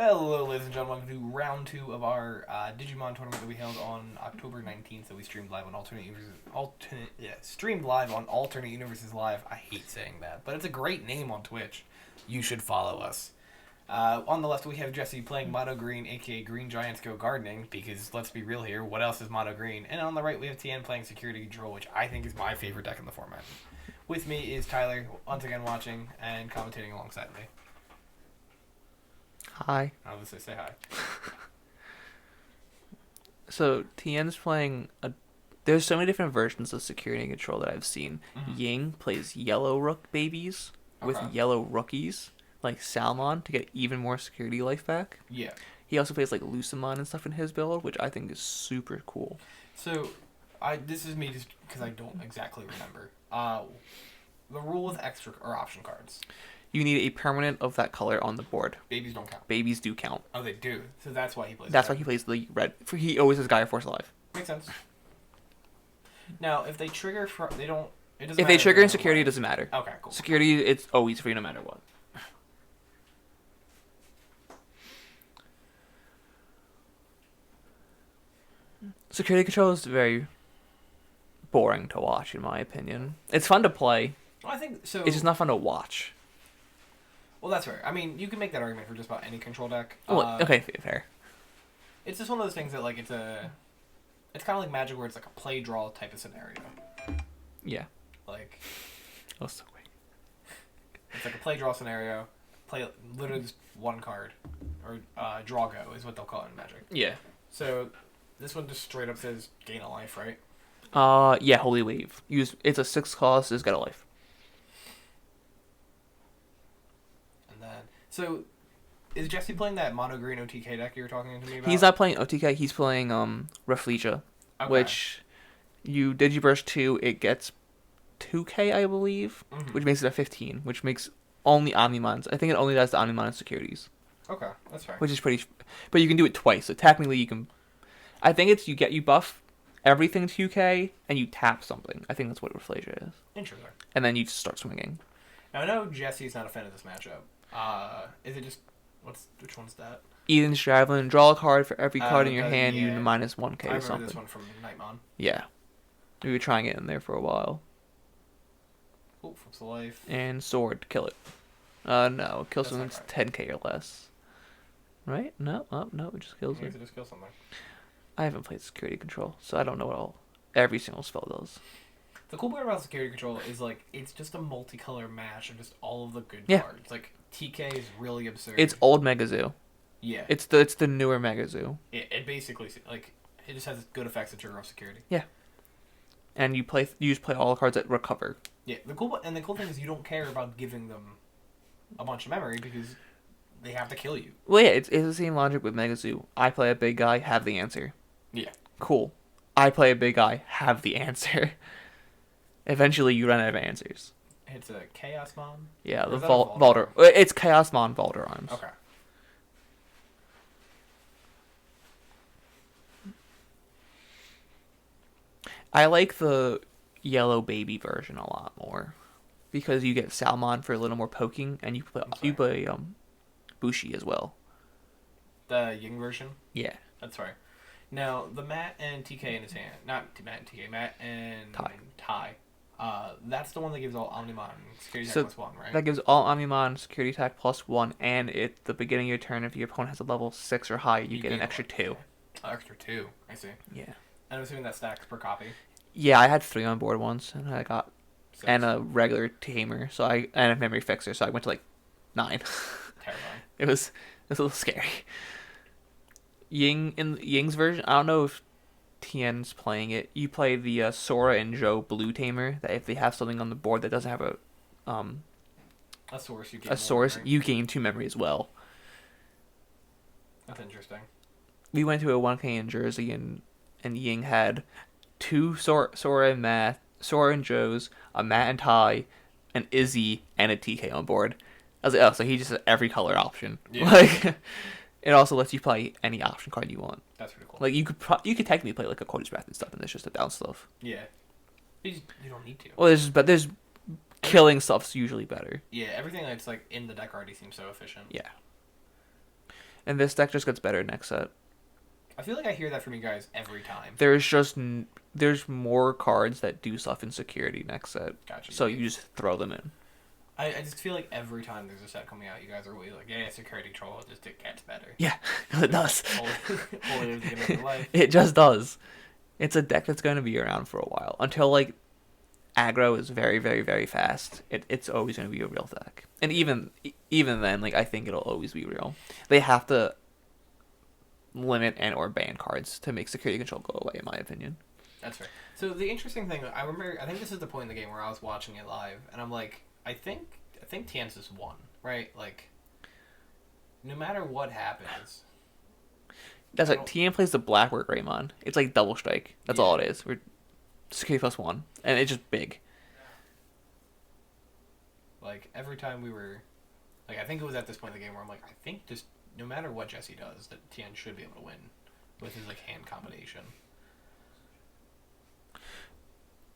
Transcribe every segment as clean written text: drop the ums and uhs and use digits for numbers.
Hello, ladies and gentlemen. Welcome to round 2 of our Digimon tournament that we held on October 19th. That we streamed live on streamed live on Alternate Universes Live. I hate saying that, but it's a great name on Twitch. You should follow us. On the left, we have Jesse playing Mono Green, aka Green Giants Go Gardening, because let's be real here, what else is Mono Green? And on the right, we have Tien playing Security Control, which I think is my favorite deck in the format. With me is Tyler, once again watching and commentating alongside me. Hi. I was going to say hi. So, Tien's playing there's so many different versions of security and control that I've seen. Mm-hmm. Ying plays yellow rook babies with yellow rookies, like Salmon, to get even more security life back. Yeah. He also plays like Lucimon and stuff in his build, which I think is super cool. So, this is me just because I don't exactly remember. The rule with extra or option cards. You need a permanent of that color on the board. Babies don't count. Babies do count. Oh, they do. So that's why he plays. That's why he plays the red. He always has Gaia Force alive. Makes sense. Now, if they trigger, they don't. It doesn't. If they trigger in security, it doesn't matter. Okay, cool. Security, it's always free no matter what. Security control is very boring to watch, in my opinion. It's fun to play. Well, I think so. It's just not fun to watch. Well, that's fair. I mean, you can make that argument for just about any control deck. Well, okay, fair. It's just one of those things that, like, it's kind of like Magic, where it's like a play draw type of scenario. Yeah. Like. Oh, so quick. It's like a play draw scenario. Play literally just one card, or draw go is what they'll call it in Magic. Yeah. So this one just straight up says gain a life, right? Yeah, Holy Wave. It's a 6 cost, it's got a life. And then, so, is Jesse playing that mono green OTK deck you were talking to me about? He's not playing OTK, he's playing Rafflesia, which you Digiburst 2, it gets 2k, I believe, which makes it a 15, which makes only Omnimons. I think it only does the Omnimon securities. Okay, that's fine. Which is pretty, but you can do it twice, so technically you can, I think it's you buff everything 2k and you tap something. I think that's what Rafflesia is. Interesting. And then you just start swinging. Now I know Jesse's not a fan of this matchup. Is it just which one's that? Eden's Javelin, draw a card for every card in your hand, you minus 1k or something. I remember this one from Nightmon. Yeah. We were trying it in there for a while. Oh, flips the life. And sword, kill it. No, kill something that's 10k or less. Right? No, it just kills it. It just kill something. I haven't played security control, so I don't know what every single spell does. The cool part about security control is, like, it's just a multicolor mash of just all of the good cards. Like, TK is really absurd. It's old Megazoo. Yeah. It's the newer Megazoo. It basically, like, it just has good effects that trigger off security. Yeah. And you just play all the cards that recover. Yeah. The cool thing is you don't care about giving them a bunch of memory because they have to kill you. Well, yeah, it's the same logic with Megazoo. I play a big guy, have the answer. Yeah. Cool. I play a big guy, have the answer. Eventually, you run out of answers. It's a Chaosmon? Yeah, the Valder. It's Chaosmon Valder Arms. Okay. I like the yellow baby version a lot more because you get Salmon for a little more poking, and you play Bushi as well. The Ying version? Yeah. That's right. Now, the Matt and TK in his hand, not Matt and TK, Matt and Tai. That's the one that gives all Omnimon security attack +1, right? That gives all Omnimon security attack +1, and at the beginning of your turn, if your opponent has a level 6 or higher, you get an extra 2. Extra 2, I see. Yeah. And I'm assuming that stacks per copy. Yeah, I had 3 on board once, and I got 6. And a regular tamer, and a memory fixer, so I went to like 9. Terrifying. It was a little scary. Ying's version, I don't know if Tien's playing it. You play the Sora and Joe blue tamer. That if they have something on the board that doesn't have a source, you gain 2 memory as well. That's interesting. We went to a 1K in Jersey, and Ying had 2 Sora and Joe's, a Matt and Tai, an Izzy, and a TK on board. I was like, oh, so he just has every color option. Yeah. Like, it also lets you play any option card you want. That's pretty cool. Like, you could technically play like a Quarters Wrath and stuff, and it's just a bounce stuff. Yeah. You don't need to. Well, there's killing stuff's usually better. Yeah, everything that's like in the deck already seems so efficient. Yeah. And this deck just gets better next set. I feel like I hear that from you guys every time. There's more cards that do stuff in security next set. Gotcha. So you just throw them in. I just feel like every time there's a set coming out, you guys are always like, yeah, security control, it gets better. Yeah, it does. Life. It just does. It's a deck that's going to be around for a while. Until, like, aggro is very, very, very fast. It's always going to be a real deck. And even then, like, I think it'll always be real. They have to limit and or ban cards to make security control go away, in my opinion. That's fair. So the interesting thing, I think this is the point in the game where I was watching it live, and I'm like, I think Tian's just won, right? Like, no matter what happens. That's like Tian plays the Blackwork Greymon. It's like double strike. That's all it is. We're security +1, and it's just big. Like every time we were, like I think it was at this point in the game where I'm like, I think just no matter what Jesse does, that Tian should be able to win with his like hand combination.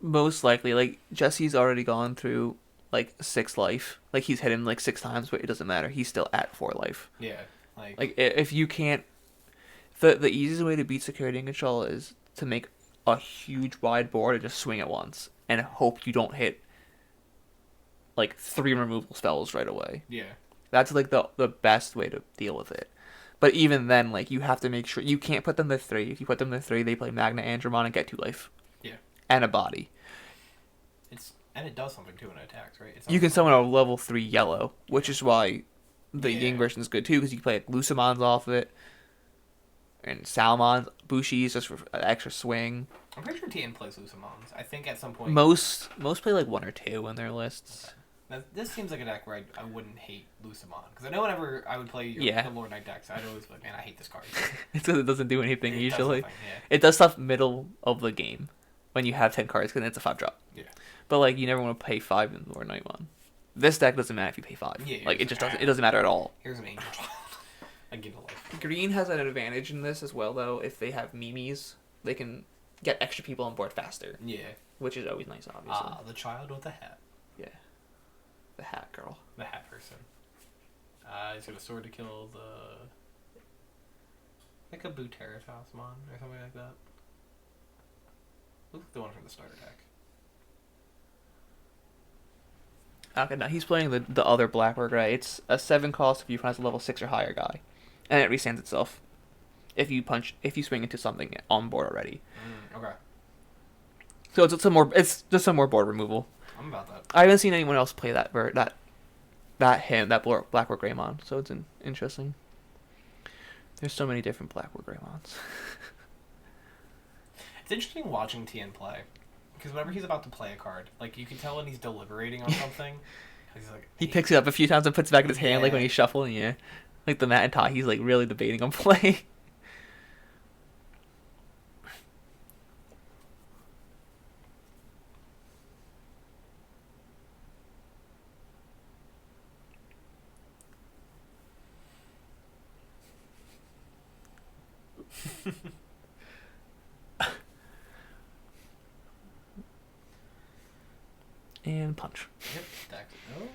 Most likely, like Jesse's already gone through like 6 life. Like he's hit him like 6 times, but it doesn't matter. He's still at 4 life. Yeah, like if you can't, the easiest way to beat security and control is to make a huge wide board and just swing it once and hope you don't hit like 3 removal spells right away. Yeah, that's like the best way to deal with it. But even then, like you have to make sure you can't put them to 3. If you put them to 3, they play Magna Andromon and get 2 life. Yeah, and a body. And it does something too when it attacks, right? You can summon a level 3 yellow, which is why the Ying version is good too, because you can play like Lucamons off of it, and Salmons, Bushi's just for an extra swing. I'm pretty sure Tian plays Lucamons. I think at some point most play like 1 or 2 in their lists. Okay. Now, this seems like a deck where I wouldn't hate Lucamon, because I know whenever I would play the Lord Knight decks, I'd always be like, man, I hate this card. It's because it doesn't do anything usually. Does nothing, It does stuff middle of the game when you have 10 cards, because it's a 5-drop. Yeah. But like you never want to pay 5 in the Lord Knight one. This deck doesn't matter if you pay 5. Yeah, like it just doesn't. It doesn't matter at all. Here's an Angel Child. I give a life. Green has an advantage in this as well, though. If they have Mimis, they can get extra people on board faster. Yeah. Which is always nice, obviously. The child with the hat. Yeah. The hat girl. The hat person. He's got a sword to kill the... like a Buteritasmon or something like that. Looks like the one from the starter deck. Okay, now he's playing the other Blackwork, right? It's a 7 cost if you find a level 6 or higher guy. And it restands itself. If you swing into something on board already. Okay. So it's just some more board removal. I'm about that. I haven't seen anyone else play that Blackwork Greymon, so it's interesting. There's so many different Blackwork Greymons. It's interesting watching Tian play. Because whenever he's about to play a card, like you can tell when he's deliberating on something. He's like, he picks it up a few times and puts it back in his hand, like when he's shuffling. Yeah, like the Matt and Todd, he's like really debating on play. And punch. Yep, attack. No.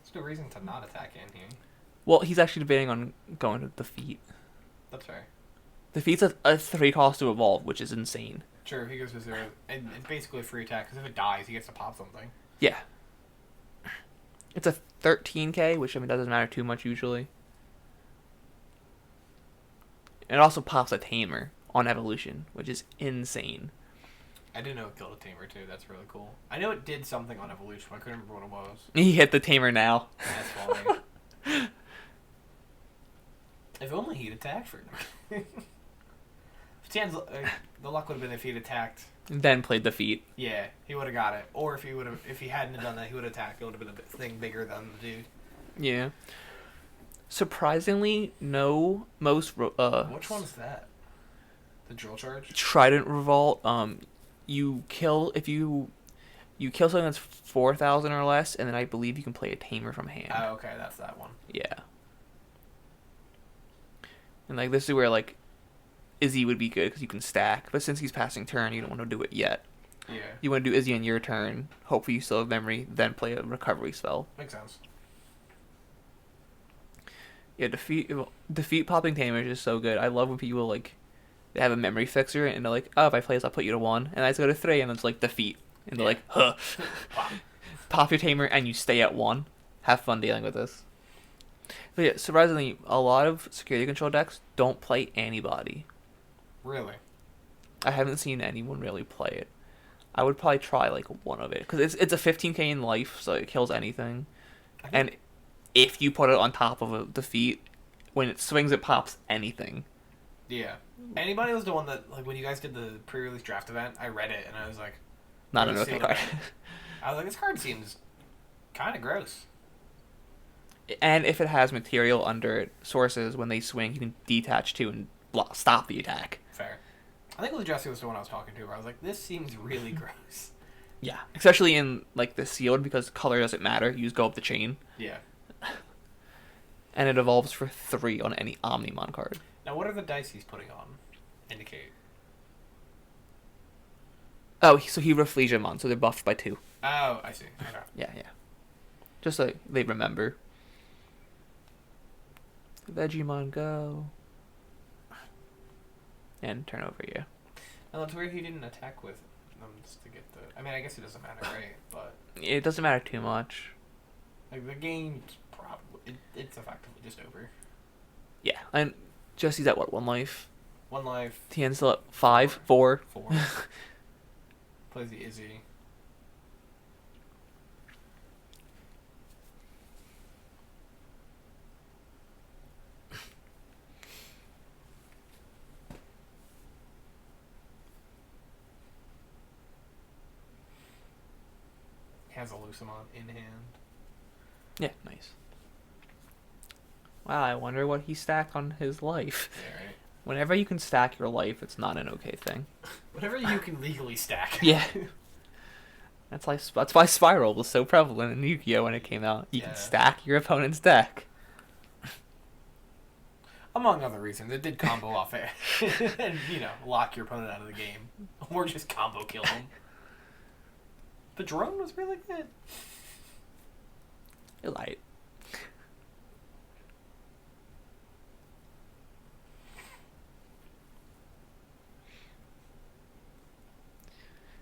There's no reason to not attack in here. Well, he's actually debating on going to defeat. That's fair. Defeat's a 3 cost to evolve, which is insane. Sure, if he goes to 0, and it's basically a free attack, because if it dies, he gets to pop something. Yeah. It's a 13k, which I mean doesn't matter too much usually. And it also pops a Tamer on evolution, which is insane. I didn't know it killed a Tamer too. That's really cool. I know it did something on evolution, but I couldn't remember what it was. He hit the Tamer now. That's funny. If only he'd attacked for it. The luck would have been if he'd attacked. Then played defeat. Yeah, he would have got it. Or if he hadn't done that, he would have attacked. It would have been a thing bigger than the dude. Yeah. Surprisingly, most which one is that? The drill charge? Trident Revolt. You kill something that's 4,000 or less, and then I believe you can play a Tamer from hand. Oh, okay, that's that one. Yeah. And like this is where like Izzy would be good because you can stack, but since he's passing turn, you don't want to do it yet. Yeah. You want to do Izzy on your turn. Hopefully you still have memory, then play a recovery spell. Makes sense. Yeah, defeat popping tamers is so good. I love when people like they have a memory fixer and they're like, oh, if I play this, I'll put you to 1, and I just go to 3, and it's like defeat, and they're like, huh. Pop your tamer and you stay at 1. Have fun dealing with this. But yeah, surprisingly, a lot of security control decks don't play anybody. Really? I haven't seen anyone really play it. I would probably try like one of it because it's a 15k in life, so it kills anything. And if you put it on top of a defeat, when it swings, it pops anything. Yeah. Anybody was the one that, like, when you guys did the pre-release draft event, I read it and I was like, not an okay card. I was like, this card seems kind of gross. And if it has material under it, sources, when they swing, you can detach to and stop the attack. Fair. I think with Jesse was the one I was talking to where I was like, this seems really gross. Yeah. Especially in, like, the sealed, because color doesn't matter. You just go up the chain. Yeah. And it evolves for 3 on any Omnimon card. Now, what are the dice he's putting on? Indicate. Oh, so he Rafflesiamon, so they're buffed by 2. Oh, I see. Okay. Yeah. Just so they remember. Digimon, go. And turn over, yeah. And that's weird he didn't attack with them just to get the... I mean, I guess it doesn't matter, right? But... It doesn't matter too much. Like, the game's probably... It's effectively just over. Yeah, and Jesse's at what, 1 life? 1 life. Tien's still at 5? 4? 4. Plays the Izzy. Has a Lucamon in hand. Yeah, nice. Wow, I wonder what he stacked on his life. Yeah, right. Whenever you can stack your life, it's not an okay thing. Whatever you can legally stack. Yeah. That's why Spiral was so prevalent in Yu-Gi-Oh! When it came out. You can stack your opponent's deck. Among other reasons, it did combo off it. And, lock your opponent out of the game. Or just combo kill them. The drone was really good. You're light.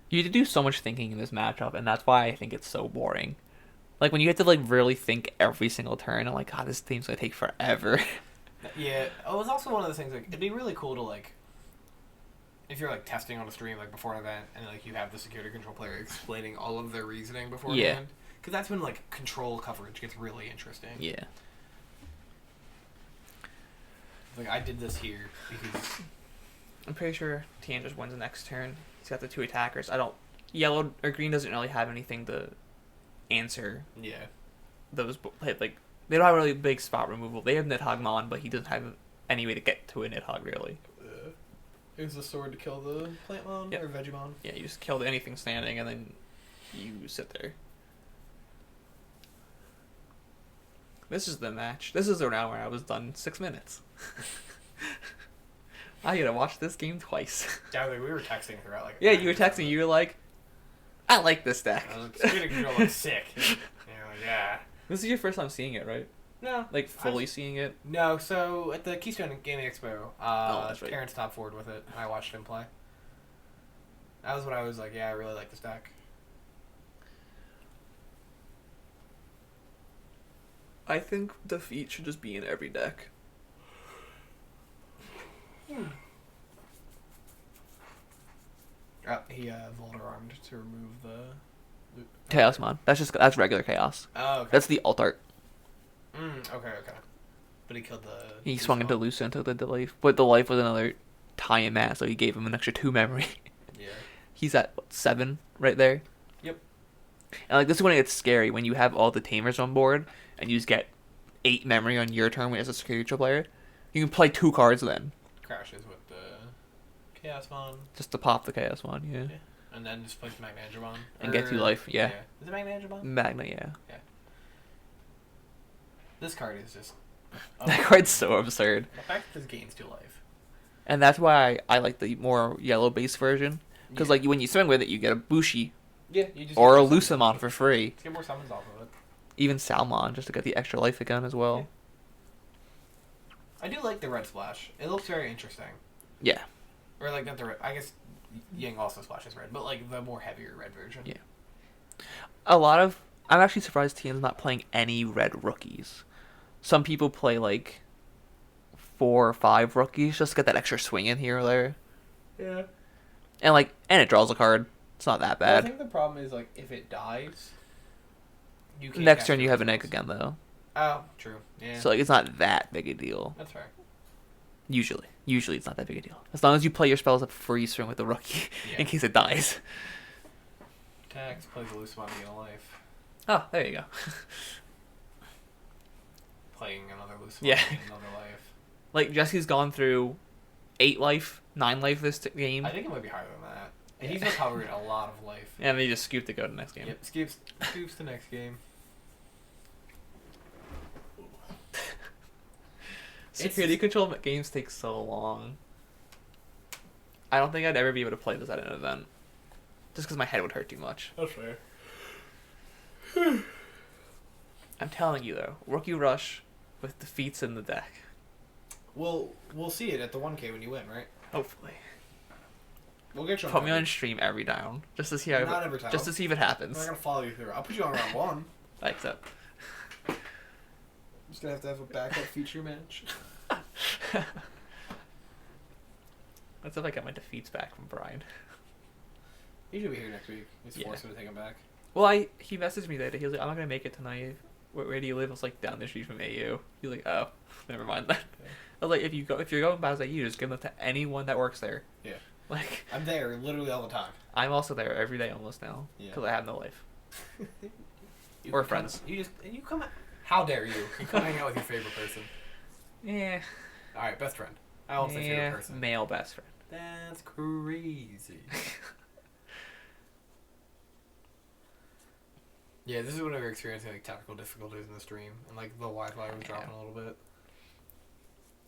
You have to do so much thinking in this matchup, and that's why I think it's so boring. Like, when you have to, like, really think every single turn, I'm like, God, this team's gonna take forever. Yeah, it was also one of those things, like, it'd be really cool to, like, if you're, like, testing on a stream, like, before an event, and, like, you have the security control player explaining all of their reasoning beforehand. Yeah. Because that's when, like, control coverage gets really interesting. Yeah. Like, I did this here because... I'm pretty sure Tien just wins the next turn. He's got the 2 attackers. Yellow or green doesn't really have anything to answer. Yeah. Those, like, they don't have really big spot removal. They have Nidhoggmon, but he doesn't have any way to get to a Nidhogg, really. Here's the sword to kill the Plantmon or Vegemon. Yeah, you just kill anything standing, and then you sit there. This is the match. This is the round where I was done in 6 minutes. I gotta watch this game twice. Yeah, like, we were texting throughout, like... Yeah, you were texting. You were like, I like this deck. I was like, security control looks sick. And you're like, yeah. This is your first time seeing it, right? No. Like, fully seeing it? No, so at the Keystone Gaming Expo, that's right. Terrence top forward with it, and I watched him play. That was when I was like, yeah, I really like this deck. I think defeat should just be in every deck. He Volder-armed to remove the... Chaosmon. That's regular Chaos. Oh, okay. That's the alt art. Okay. But he killed the... He swung into Luca and took the life. But the life was another tie and mat, so he gave him an extra 2 memory. Yeah. He's at, 7 right there? Yep. And, like, this is when it gets scary, when you have all the tamers on board, and you just get 8 memory on your turn as a security control player. You can play 2 cards then. Crashes with the Chaosmon. Just to pop the Chaosmon, yeah. And then just plays Magnangemon. And get 2 life, yeah. Is it Magnangemon? Magna, yeah. This card is just... That card's so absurd. The fact that this gains 2 life. And that's why I like the more yellow-based version. Because, like, when you swing with it, you get a Bushi. Yeah, you just... Or a Lucamon for free. Get more summons off of it. Even Salmon, just to get the extra life again as well. I do like the red splash. It looks very interesting. Yeah. Or like not the red. I guess Ying also splashes red, but like the more heavier red version. Yeah. I'm actually surprised Tian's not playing any red rookies. Some people play like 4 or 5 rookies just to get that extra swing in here or there. Yeah. And it draws a card. It's not that Well, I bad. think the problem is like if it dies, you can't Next cast turn your you have an red egg spells. again though. Oh, true. Yeah. So like it's not that big a deal. That's fair. Usually it's not that big a deal. As long as you play your spells up freeze swing with the rookie Yeah. in case it dies. Tax plays a loose money in life. Oh, there you go. Playing another loose Yeah. money in another life. Like Jesse's gone through 8 life, 9 life this game. I think it might be higher than that. And he's recovered a lot of life. And then he just scooped to go to the next game. Yep, scoops to next game. Security control games take so long. I don't think I'd ever be able to play this at an event. Just because my head would hurt too much. That's fair. I'm telling you though, Rookie Rush with defeats in the deck. We'll see it at the 1K when you win, right? Hopefully. We'll get you on Put me on coverage. stream every down. Just to see how Not every time. just to see if it I'm happens. not gonna follow you through. I'll put you on round 1. I accept. I'm just gonna have a backup feature match. That's if I get my defeats back from Brian. He should be here next week. He's Yeah. forced me to take him back. Well, he messaged me later. He was like, "I'm not gonna make it tonight. Where do you live?" I was like, "Down the street from AU." He's like, "Oh, never mind then." Okay. I was like, if you're going past AU, just give them to anyone that works there. Yeah. Like, I'm there literally all the time. I'm also there every day almost now Yeah. because I have no life. You Or come- friends. You come. How dare you? You come hang out with your favorite person. Yeah. All right, best friend. I won't say favorite person. Male best friend. That's crazy. Yeah, this is when we were experiencing like technical difficulties in the stream, and like the Wi-Fi was dropping a little bit.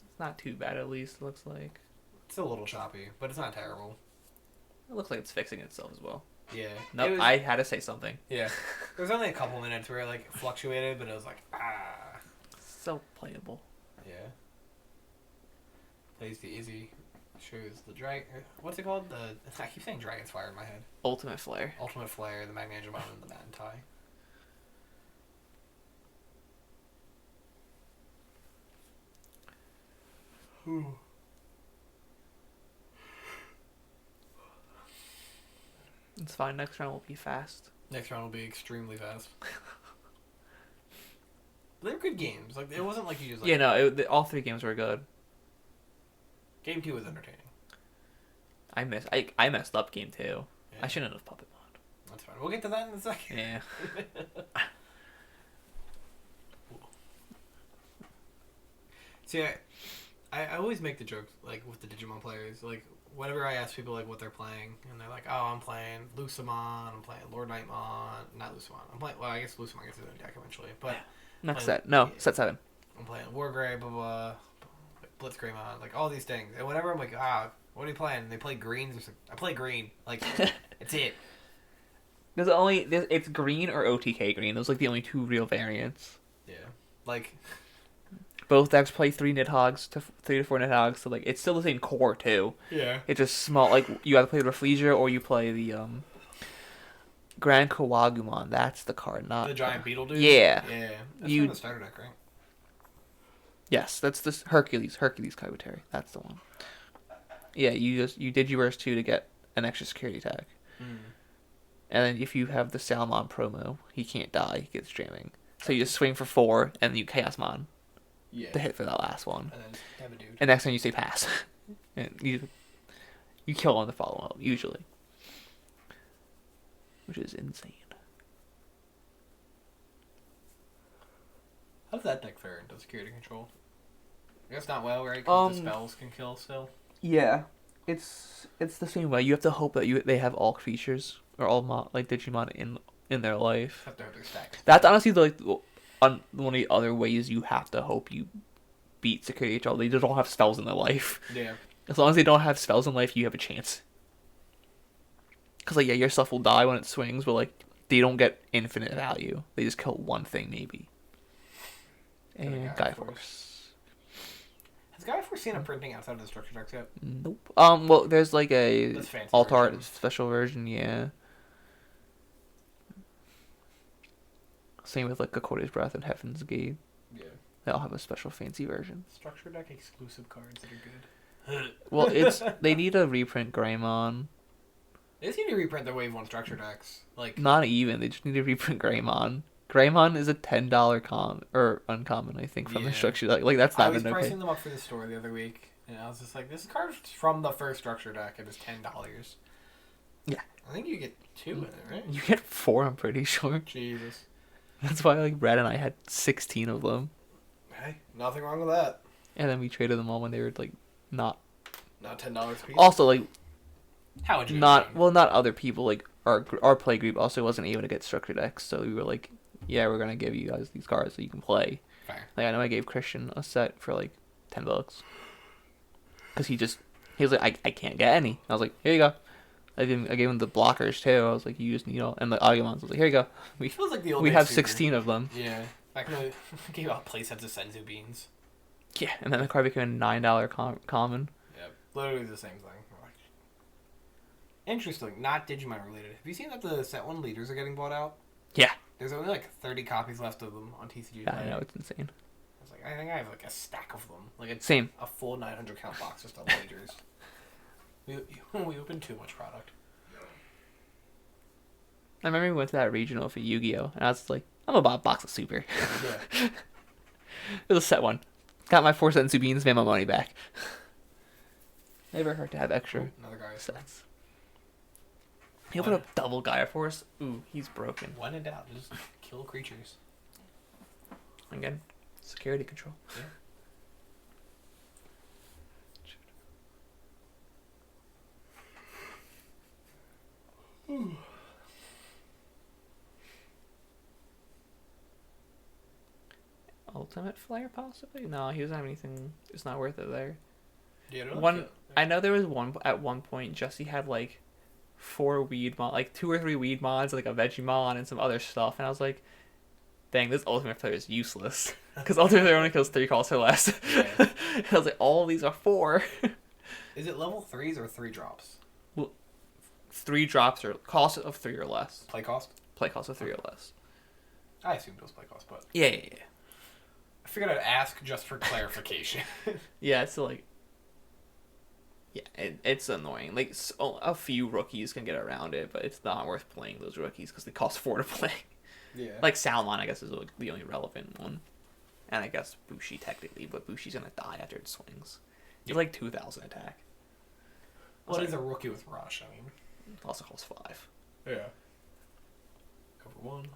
It's not too bad, at least. It looks like. It's a little choppy, but it's not terrible. It looks like it's fixing itself as well. Yeah. Nope, It was- I had to say something. Yeah. There was only a couple minutes where it like fluctuated, but it was like So playable. Yeah. Plays the Izzy. Shows the dragon. What's it called? I keep saying Dragon's Fire in my head. Ultimate Flare. Ultimate Flare, the Magnetism, and the Mat Tie. It's fine. Next round will be fast. Next round will be extremely fast. They're good games. Like it wasn't like you just like. Yeah, no, all 3 games were good. Game 2 was entertaining. I messed up game 2. Yeah. I shouldn't have Puppet Mod. That's fine. We'll get to that in a second. Yeah. See, I always make the joke like with the Digimon players. Like whenever I ask people like what they're playing, and they're like, "Oh, I'm playing Lucamon. I'm playing Lord Nightmon. Not Lucamon. I'm playing. Well, I guess Lucamon gets his own deck eventually, but Next Like, set. No, yeah. set 7. I'm playing Wargrave, blah blah, like Blitzgreymon, like all these things. And whenever I'm like, what are you playing? And they play greens. Like, I play green. Like it's it. It's green or OTK green. Those are like the only 2 real variants. Yeah. Like Both decks play 3 Nidhogg's to 3 to 4 Nidhogg's, so like it's still the same core too. yeah. It's just small. Like you either play Rafflesia or you play the Grand Kawagumon. That's the card, not The giant beetle dude. Yeah. Yeah. That's You- from the starter deck, right? Yes, that's the Hercules Kaibuteri. That's the one. Yeah, you Digiverse 2 to get an extra security tag. Mm. And then if you have the Salmon promo, he can't die, he gets jamming. So you just swing for 4 and then you Chaosmon Yeah. to hit for that last one. And then have a dude. And next time you say pass. And you kill on the follow up, usually. Which is insane. How's that deck fare into security control? I guess not well, right? Because the spells can kill still. Yeah, it's the same way. You have to hope that they have all creatures or all Digimon in their life. Have to have their stacks. That's honestly one of the other ways you have to hope you beat security control. They just don't have spells in their life. Yeah. As long as they don't have spells in life, you have a chance. Cause yeah, your stuff will die when it swings, but they don't get infinite value. They just kill one thing maybe. And Guy Guy Force. Guy foreseen a printing outside of the structure decks yet? Nope. Well, there's like a That's fancy alt art version. special version, yeah. Same with like Kokore's Breath and Heaven's Gate. Yeah. They all have a special fancy version. Structure deck exclusive cards that are good. Well, they need to reprint Greymon. They just need to reprint the Wave 1 structure decks. Like, Not even. They just need to reprint Greymon. Greymon is a $10 or uncommon, I think, from the Yeah. structure deck. Like that's not I was even okay. pricing them up for the store the other week, and I was just like, this card's from the first structure deck, and it's $10. Yeah. I think you get 2 in it, right? You get 4, I'm pretty sure. Jesus. That's why like Brad and I had 16 of them, Hey, nothing wrong with that. and then we traded them all when they were like not. Not $10 a piece. Also, like How would you? not other people, like our play group also wasn't able to get structure decks, so we were like, yeah, we're gonna give you guys these cards so you can play. Fair. Like I know I gave Christian a set for like $10 because he was like, I can't get any. I was like, here you go. I gave him the blockers too. I was like, you just and the Agumons. I was like, here you go. It feels like the old We days have Super. 16 of them. Yeah. Back when we gave out playsets of Senzu beans. Yeah, and then the card became a $9 common. Yep. Literally the same thing. Interesting. Not Digimon related. Have you seen that the set 1 leaders are getting bought out? Yeah. There's only like 30 copies left of them on TCG. Yeah, I know, it's insane. I was like, I think I have like a stack of them. Like it's Same. a full 900 count box just of leaders. We opened too much product. I remember we went to that regional for Yu-Gi-Oh! And I was like, I'm gonna buy a box of Super. Yeah. It was a set 1. Got my 4 Senzu beans, made my money back. Never hurt to have extra Another guy. sets. He opened up double Gaia Force. Ooh, he's broken. When in doubt, just kill creatures. Again, security control. Yeah. Ultimate Flare, possibly? No, he doesn't have anything. It's not worth it there. Yeah, I know there was at one point. Jesse had like 4 weed mod, like 2 or 3 weed mods, like a Vegemon and some other stuff, and I was like, "Dang, this Ultimate Flare is useless." Because Ultimate Flare only kills 3 calls or less. Yeah. I was like, all of these are 4. Is it level 3s or 3 drops? 3 drops or cost of 3 or less. Play cost? Play cost of 3 or less. I assumed it was play cost, but Yeah. I figured I'd ask just for clarification. Yeah, it's like, yeah, it's annoying. Like a few rookies can get around it, but it's not worth playing those rookies because they cost 4 to play. Yeah. Like Salmon, I guess, is like the only relevant one, and I guess Bushi technically, but Bushi's gonna die after it swings. It's like 2,000 attack. Well, he's a rookie with Rush, I mean. Also costs 5. Yeah. Cover 1.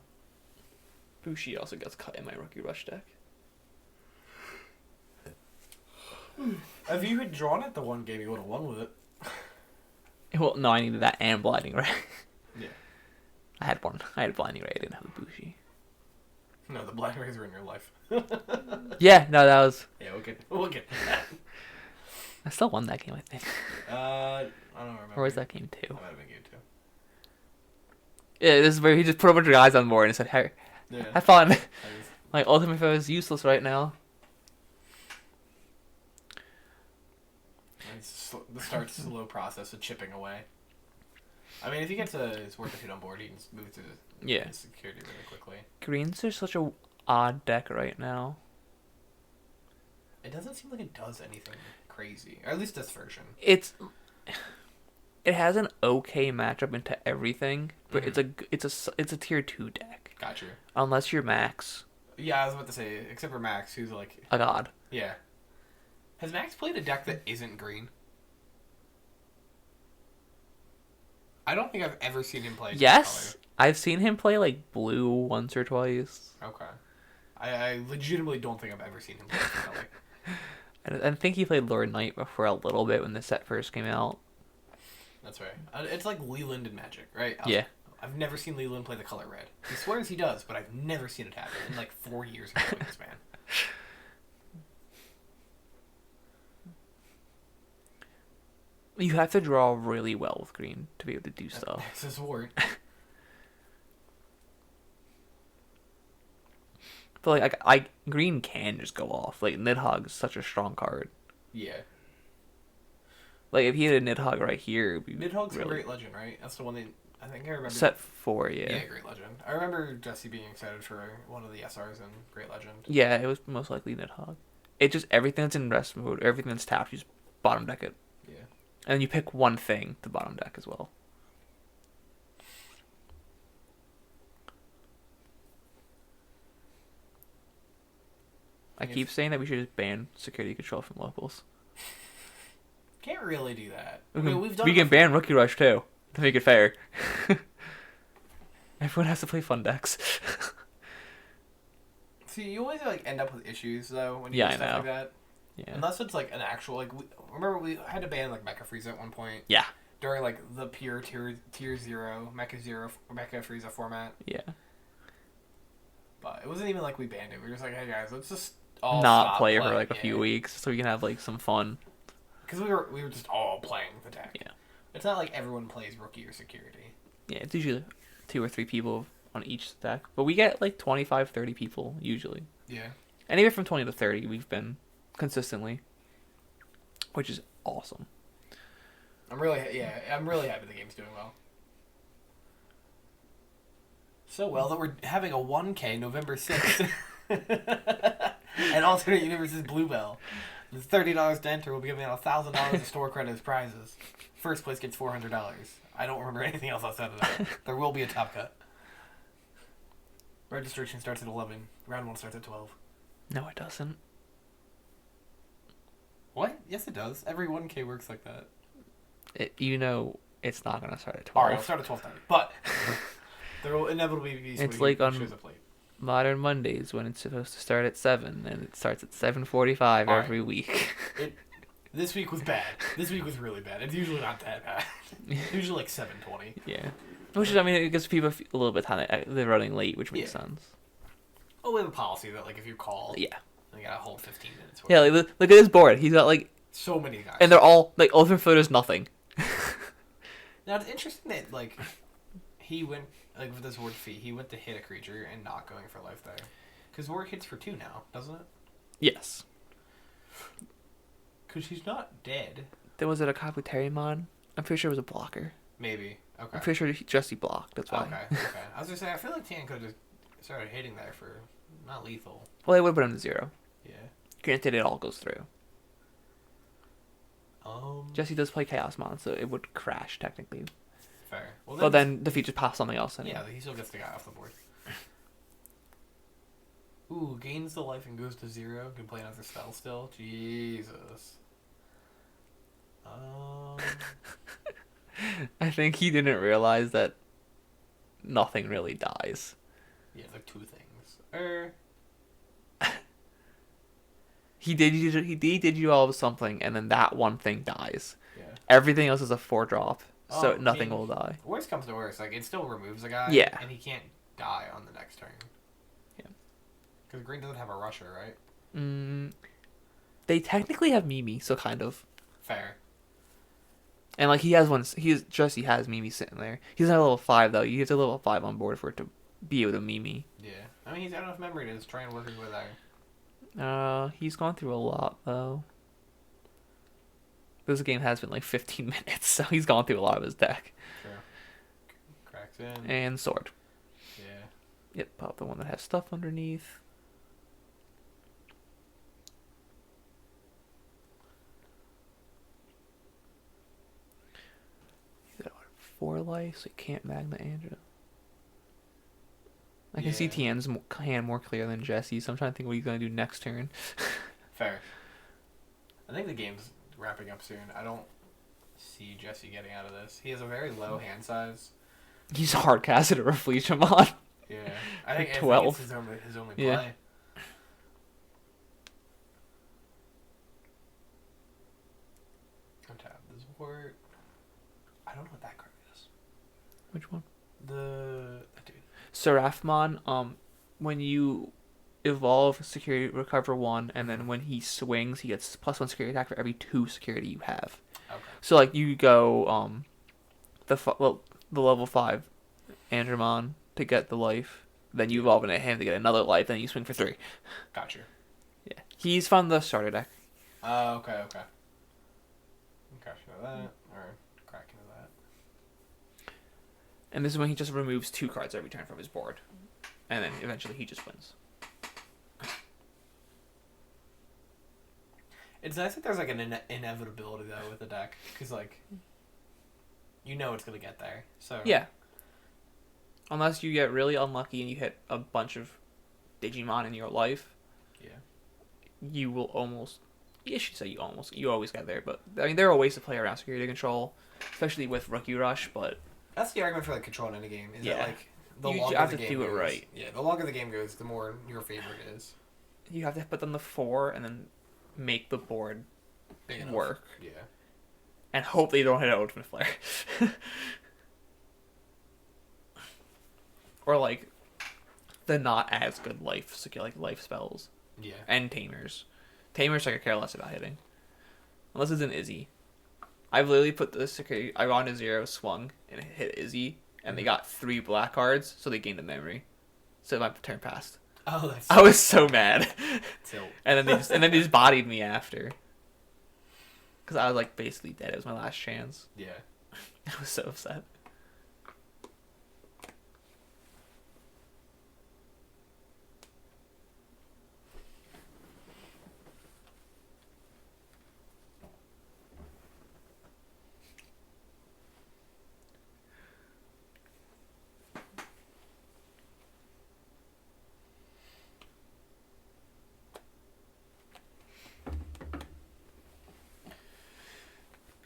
Bushi also gets cut in my rookie rush deck. If you had drawn it the one game, you would have won with it. Well, no, I needed that and Blinding Ray. Yeah. I had one. I had Blinding Ray. I didn't have a Bushi. No, the Black Rays are in your life. Yeah, no, that was. Yeah, we'll get to that. I still won that game, I think. I don't remember. Or was that game 2? That might have been game 2. Yeah, this is where he just put a bunch of guys on board and said, "Hey, Yeah. have fun." My Ultimate Foe is useless right now. The start slow process of chipping away. I mean, if he gets his work hit on board, he can move to Yeah. his security really quickly. Greens are such a odd deck right now. It doesn't seem like it does anything crazy, or at least this version. It has an okay matchup into everything, but it's a tier 2 deck. Got you. Unless you're Max, Yeah, I was about to say, except for Max, who's like, a god. yeah. Has Max played a deck that isn't green? I don't think I've ever seen him play. Yes, I've seen him play like blue once or twice. Okay. I legitimately don't think I've ever seen him play color. I think he played Lord Knight before a little bit when the set first came out. That's right. It's like Leland and Magic, right? Yeah. I've never seen Leland play the color red. He swears he does, but I've never seen it happen in like 4 years of knowing this man. You have to draw really well with green to be able to do stuff. That's his word. But like, I green can just go off. Like Nidhogg is such a strong card. Yeah. Like, if he had a Nidhogg right here, it'd be Nidhogg's really... a Great Legend, right? That's the one that I think I remember. Set 4, yeah. Yeah, Great Legend. I remember Jesse being excited for one of the SRs in Great Legend. Yeah, it was most likely Nidhogg. It just, everything that's in rest mode, everything that's tapped, you just bottom deck it. Yeah. And then you pick one thing to bottom deck as well. I keep saying that we should just ban security control from locals. Can't really do that. We've done. We can ban Rookie Rush too to make it fair. Everyone has to play fun decks. See, you always like end up with issues though when you Yeah, do stuff I know. like that. Yeah. Unless it's like an actual like. Remember we had to ban like Mecha Frieza at one point. Yeah. During like the pure tier 0 Mecha Frieza format. Yeah. But it wasn't even like we banned it. We were just like, hey guys, let's just all not play for like a few weeks so we can have like some fun. Because we were just all playing the deck. Yeah. It's not like everyone plays Rookie or Security. Yeah, it's usually 2 or 3 people on each deck. But we get like 25, 30 people usually. Yeah. Anywhere from 20 to 30 we've been consistently. Which is awesome. I'm really happy the game's doing well. So well that we're having a 1K November 6th. And Alternate Universes Bluebell. With $30 to enter, we'll be giving out $1,000 of store credit as prizes. First place gets $400. I don't remember anything else outside of that. There will be a top cut. Registration starts at 11. Round 1 starts at 12. No, it doesn't. What? Yes, it does. Every 1K works like that. It's not going to start at 12. Alright, it'll start at 12:30. But there will inevitably be it's like on shows up late. Modern Mondays when it's supposed to start at 7 and it starts at 7:45 every week. This week was bad. This week was really bad. It's usually not that bad. It's usually like 7:20. Yeah. Which is, I mean, it gives people a little bit of time. They're running late, which makes sense. Oh, we have a policy that like if you call, yeah, you gotta hold 15 minutes. Yeah, like, look at his board. He's got like so many guys, and they're all like ultimate photos nothing. Now it's interesting that like he went like with this word fee, he went to hit a creature and not going for life there, because ward hits for 2 now, doesn't it? Yes. Because she's not dead. There was it a Kabuterimon? I'm pretty sure it was a blocker. Maybe. Okay. I'm pretty sure Jesse blocked. That's why. Okay. I was gonna say I feel like Tan could have just started hitting there for not lethal. Well, they would put him to 0. Yeah. Granted, it all goes through. Jesse does play Chaosmon, so it would crash technically. Fair. Well, but then the feature pops something else in. Yeah, he still gets the guy off the board. Ooh, gains the life and goes to 0. Can play another spell still. Jesus. I think he didn't realize that nothing really dies. Yeah, like 2 things. He did you all of something, and then that one thing dies. Yeah. Everything else is a 4-drop, so nothing will die. Worst comes to worst, like it still removes a guy. Yeah. And he can't die on the next turn. Yeah. Because green doesn't have a rusher, right? They technically have Mimi, so kind of. Fair. And like he has one. Jesse has Mimi sitting there. He's not level 5 though. You have to level 5 on board for it to be able to Mimi. Yeah. I mean, he's got enough memory to just try and work his way there. He's gone through a lot though. This game has been like 15 minutes, so he's gone through a lot of his deck. True. Cracks in. And sword. Yeah. Yep, pop the one that has stuff underneath. He's got 4 life, so he can't Magna Andra. I can see Tien's hand more clear than Jesse, so I'm trying to think what he's going to do next turn. Fair. I think the game's wrapping up soon. I don't see Jesse getting out of this. He has a very low hand size. He's hard casted a Refleetamon. Yeah. I think 12. It's his only play. Yeah. Untap this word. I don't know what that card is. Which one? That dude. Seraphmon, when you evolve security, recover 1, and then when he swings, he gets +1 security attack for every 2 security you have. Okay. So like you go the level 5 Andromon to get the life, then you evolve into him to get another life, then you swing for 3. Gotcha. Yeah, he's from the starter deck. Oh, okay. Crashing into that, or cracking into that. And this is when he just removes 2 cards every turn from his board. And then eventually he just wins. It's nice that there's like an inevitability though with the deck, because like, you know it's gonna get there. So Yeah. Unless you get really unlucky and you hit a bunch of Digimon in your life, yeah, you will almost. You should say you always get there, but I mean there are ways to play around security control, especially with Rookie Rush. But that's the argument for like controlling in a game. Is that like the you longer have the to game do goes, it right. Yeah, the longer the game goes, the more your favorite is. You have to put them to 4 and then make the board Big enough. work. Yeah. And hope they don't hit an Ultimate Flare. Or like the not as good life spells. Yeah. And Tamers. Tamers I could care less about hitting. Unless it's an Izzy. I've literally put the security I on a 0, swung, and hit Izzy, and they got 3 black cards, so they gained a memory. So my turn passed. Oh, that's. I was so mad. Tilt. And then they just bodied me after. Because I was like basically dead. It was my last chance. Yeah. I was so upset.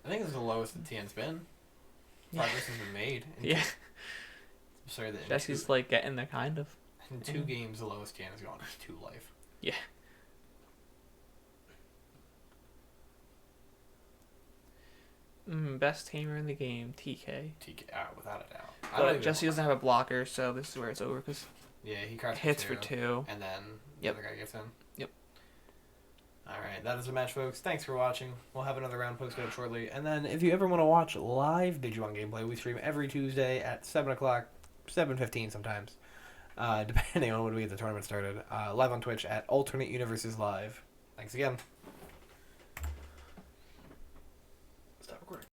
I think this is the lowest the TN's been. Progress has been made. Yeah. Sorry that Jesse's like getting there, kind of. in 2 games, the lowest TN has gone is 2 life. Yeah. Best tamer in the game, TK. Without a doubt. But Jesse doesn't have a blocker, so this is where it's over. Cause yeah, he crashes hits for 2. and then the Yep. other guy gets in. Yep. Alright, that is the match, folks. Thanks for watching. We'll have another round posted up shortly. And then if you ever want to watch live Digimon gameplay, we stream every Tuesday at 7 o'clock, 7:15 sometimes, depending on when we get the tournament started. Live on Twitch at AlternateUniversesLive. Thanks again. Stop recording.